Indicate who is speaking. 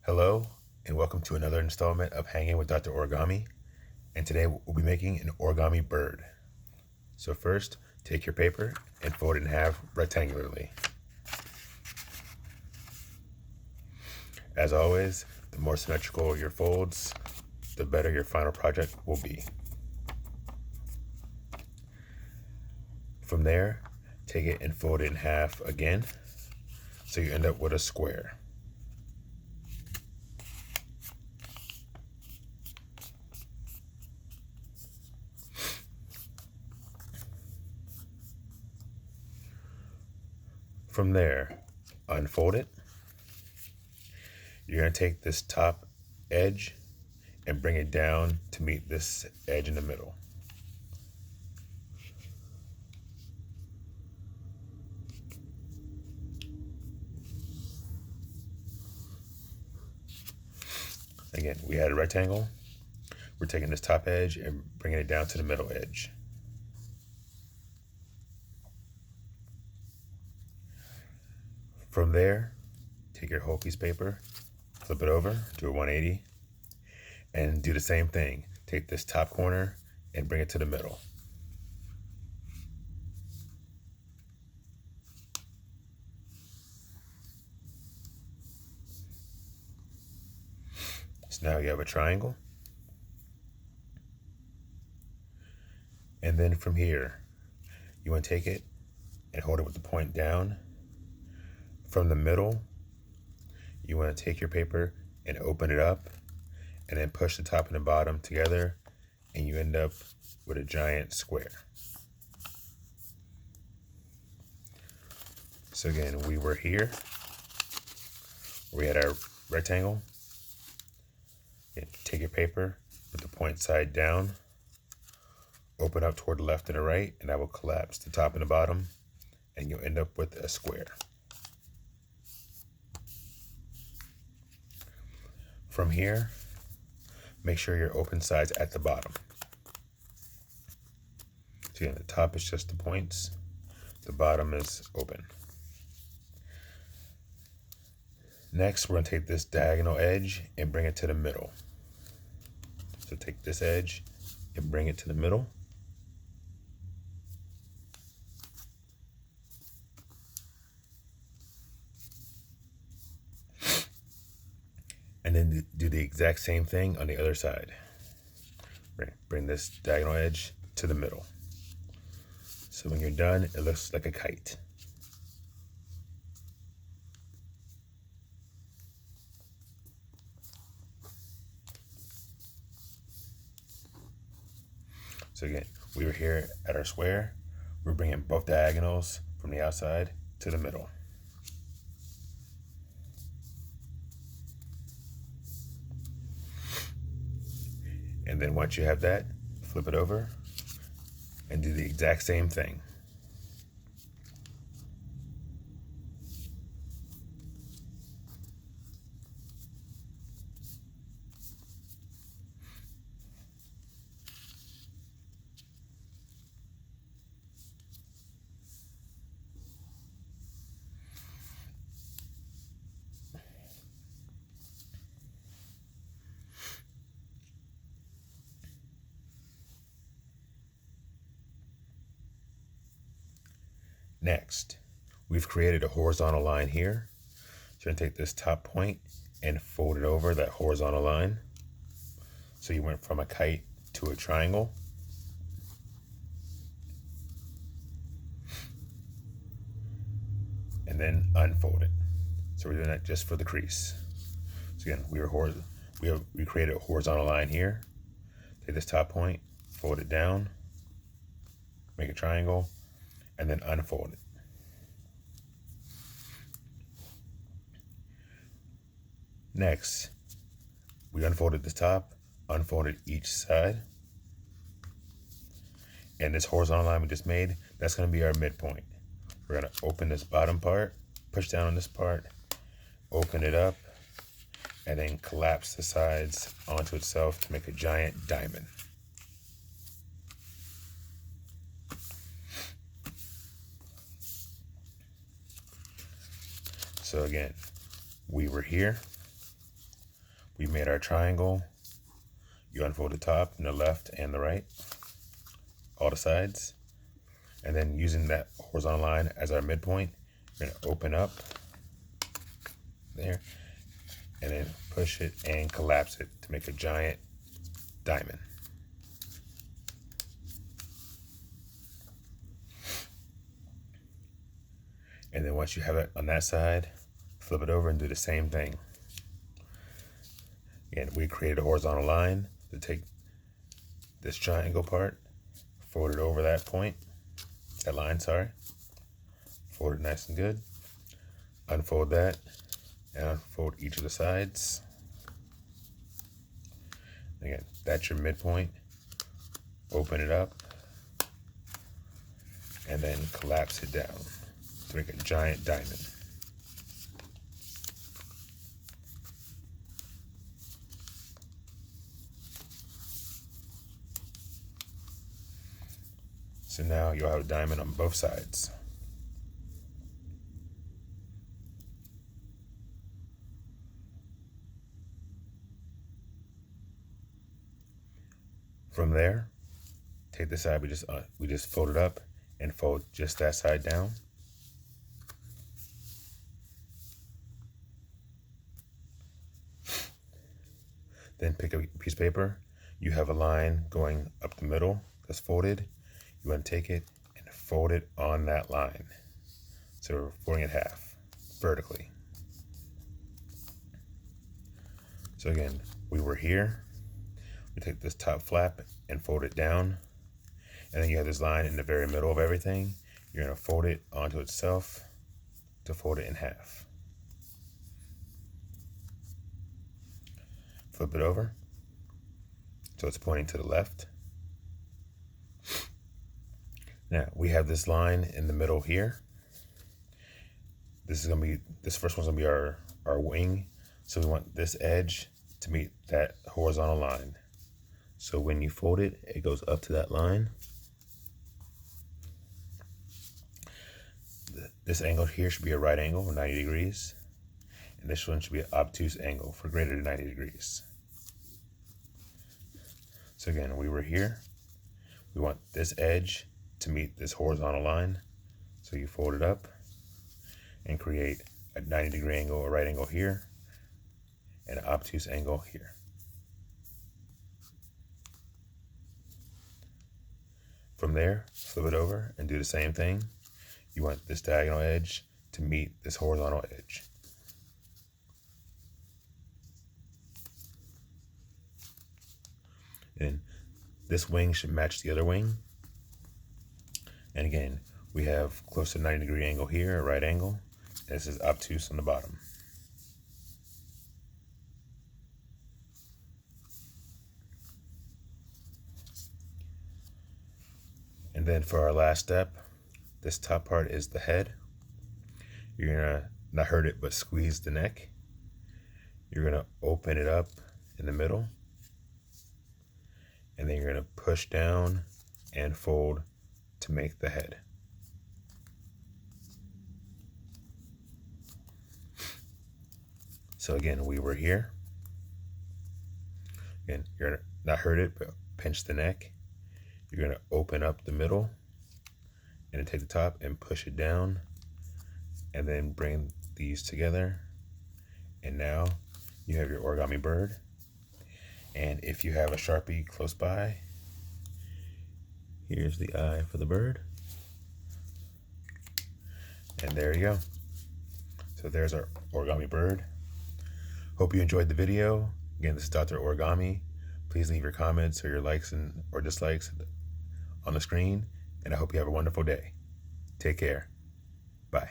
Speaker 1: Hello, and welcome to another installment of Hanging with Dr. Origami. And today we'll be making an origami bird. So first, take your paper and fold it in half rectangularly. As always, the more symmetrical your folds, the better your final project will be. From there, take it and fold it in half again, so you end up with a square. From there, unfold it. You're going to take this top edge and bring it down to meet this edge in the middle. Again, we had a rectangle. We're taking this top edge and bringing it down to the middle edge. From there, take your whole piece of paper, flip it over, do a 180, and do the same thing. Take this top corner and bring it to the middle. So now you have a triangle. And then from here, you want to take it and hold it with the point down. From the middle, you want to take your paper and open it up and then push the top and the bottom together, and you end up with a giant square. So again, we were here, we had our rectangle. Take your paper with the point side down, open up toward the left and the right, and that will collapse the top and the bottom, and you'll end up with a square. From here, make sure your open side's at the bottom. So again, the top is just the points, the bottom is open. Next, we're going to take this diagonal edge and bring it to the middle. So take this edge and bring it to the middle. And then do the exact same thing on the other side. Bring this diagonal edge to the middle. So when you're done, it looks like a kite. So again, we were here at our square. We're bringing both diagonals from the outside to the middle. And then once you have that, flip it over and do the exact same thing. Next, we've created a horizontal line here. So you're gonna take this top point and fold it over that horizontal line. So you went from a kite to a triangle. And then unfold it. So we're doing that just for the crease. So again, we created a horizontal line here. Take this top point, fold it down, make a triangle, and then unfold it. Next, we unfolded the top, unfolded each side, and this horizontal line we just made, that's going to be our midpoint. We're going to open this bottom part, push down on this part, open it up, and then collapse the sides onto itself to make a giant diamond. So again, we were here, we made our triangle. You unfold the top and the left and the right, all the sides. And then using that horizontal line as our midpoint, you're gonna open up there and then push it and collapse it to make a giant diamond. And then once you have it on that side, flip it over and do the same thing. Again, we created a horizontal line to take this triangle part, fold it over that point, that line, sorry. Fold it nice and good. Unfold that and unfold each of the sides. Again, that's your midpoint. Open it up and then collapse it down to make a giant diamond. So now you'll have a diamond on both sides. From there, take the side we just folded up and fold just that side down. Then pick up a piece of paper. You have a line going up the middle that's folded. You want to take it and fold it on that line. So we're folding it half vertically. So again, we were here. We take this top flap and fold it down. And then you have this line in the very middle of everything. You're going to fold it onto itself to fold it in half. Flip it over so it's pointing to the left. Now we have this line in the middle here. This first one's gonna be our wing. So we want this edge to meet that horizontal line. So when you fold it, it goes up to that line. This angle here should be a right angle of 90 degrees. And this one should be an obtuse angle for greater than 90 degrees. So again, we were here. We want this edge to meet this horizontal line. So you fold it up and create a 90-degree angle, a right angle here, and an obtuse angle here. From there, flip it over and do the same thing. You want this diagonal edge to meet this horizontal edge. And this wing should match the other wing. And again, we have close to 90-degree angle here, a right angle. And this is obtuse on the bottom. And then for our last step, this top part is the head. You're gonna not hurt it, but squeeze the neck. You're gonna open it up in the middle. And then you're gonna push down and fold to make the head. So again, we were here. Again, you're gonna not hurt it, but pinch the neck. You're gonna open up the middle and then take the top and push it down and then bring these together. And now you have your origami bird. And if you have a Sharpie close by, here's the eye for the bird. And there you go. So there's our origami bird. Hope you enjoyed the video. Again, this is Dr. Origami. Please leave your comments or your likes or dislikes on the screen. And I hope you have a wonderful day. Take care. Bye.